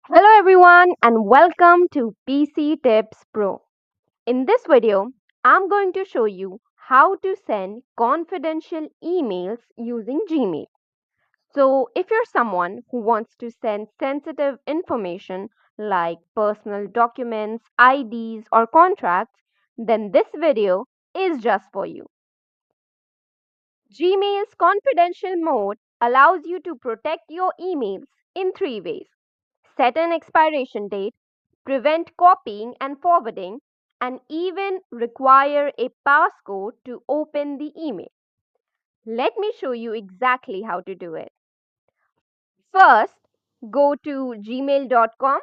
Hello everyone and welcome to PC Tips Pro. In this video, I'm going to show you how to send confidential emails using Gmail. So, if you're someone who wants to send sensitive information like personal documents, IDs, or contracts, then this video is just for you. Gmail's confidential mode allows you to protect your emails in three ways: set an expiration date, prevent copying and forwarding, and even require a passcode to open the email. Let me show you exactly how to do it. First, go to gmail.com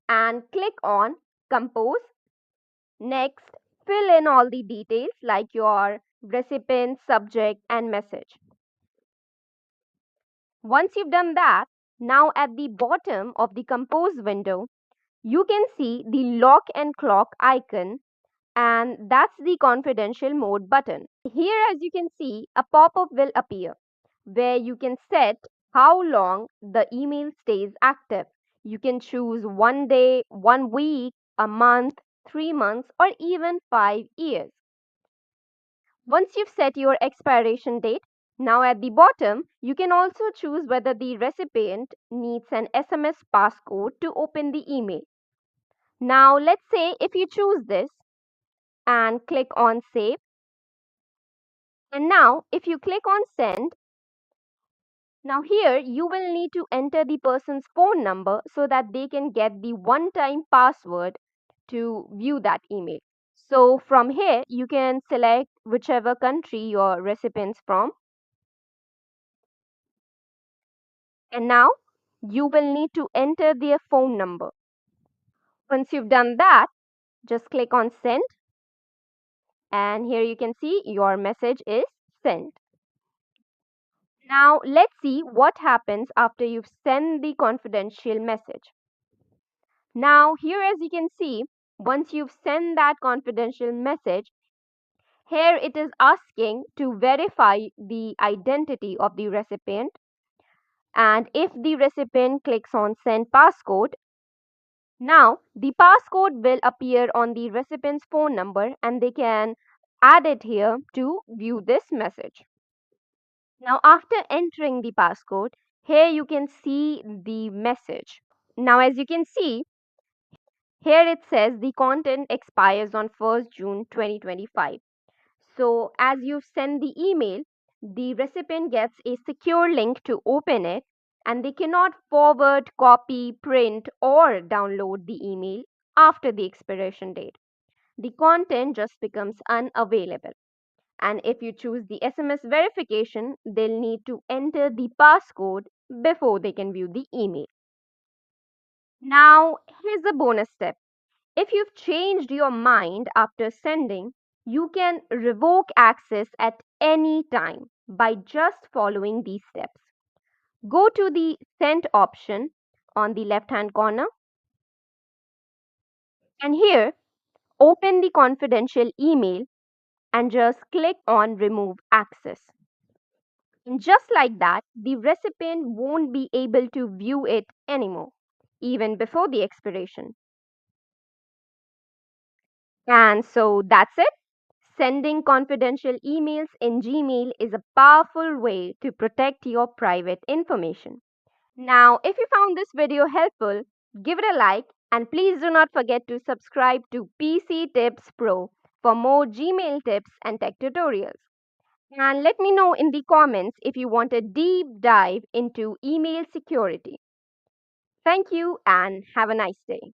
and click on Compose. Next, fill in all the details like your recipient, subject, and message. Once you've done that, now at the bottom of the Compose window, you can see the lock and clock icon, and that's the confidential mode button. Here, as you can see, a pop-up will appear where you can set how long the email stays active. You can choose 1 day, 1 week, a month, 3 months, or even 5 years. Once you've set your expiration date, now at the bottom, you can also choose whether the recipient needs an SMS passcode to open the email. Now, let's say if you choose this and click on save, and now if you click on send, now here you will need to enter the person's phone number so that they can get the one-time password to view that email. So from here you can select whichever country your recipient's from, and now you will need to enter their phone number. Once you've done that, just click on send, and here you can see your message is sent. Now let's see what happens after you've sent the confidential message. Now here, as you can see, once you've sent that confidential message, here it is asking to verify the identity of the recipient, and if the recipient clicks on send passcode, now the passcode will appear on the recipient's phone number and they can add it here to view this message. Now, after entering the passcode, here you can see the message. Now, as you can see, here it says the content expires on 1st June 2025. So, as you send the email, the recipient gets a secure link to open it, and they cannot forward, copy, print, or download the email after the expiration date. The content just becomes unavailable. And if you choose the SMS verification, they'll need to enter the passcode before they can view the email. Now, here's a bonus tip. If you've changed your mind after sending, you can revoke access at any time by just following these steps. Go to the Send option on the left hand corner, and here open the confidential email and just click on Remove Access. And just like that, the recipient won't be able to view it anymore, even before the expiration. And so that's it. Sending confidential emails in Gmail is a powerful way to protect your private information. Now, if you found this video helpful, give it a like and please do not forget to subscribe to PC Tips Pro for more Gmail tips and tech tutorials. And let me know in the comments if you want a deep dive into email security. Thank you and have a nice day.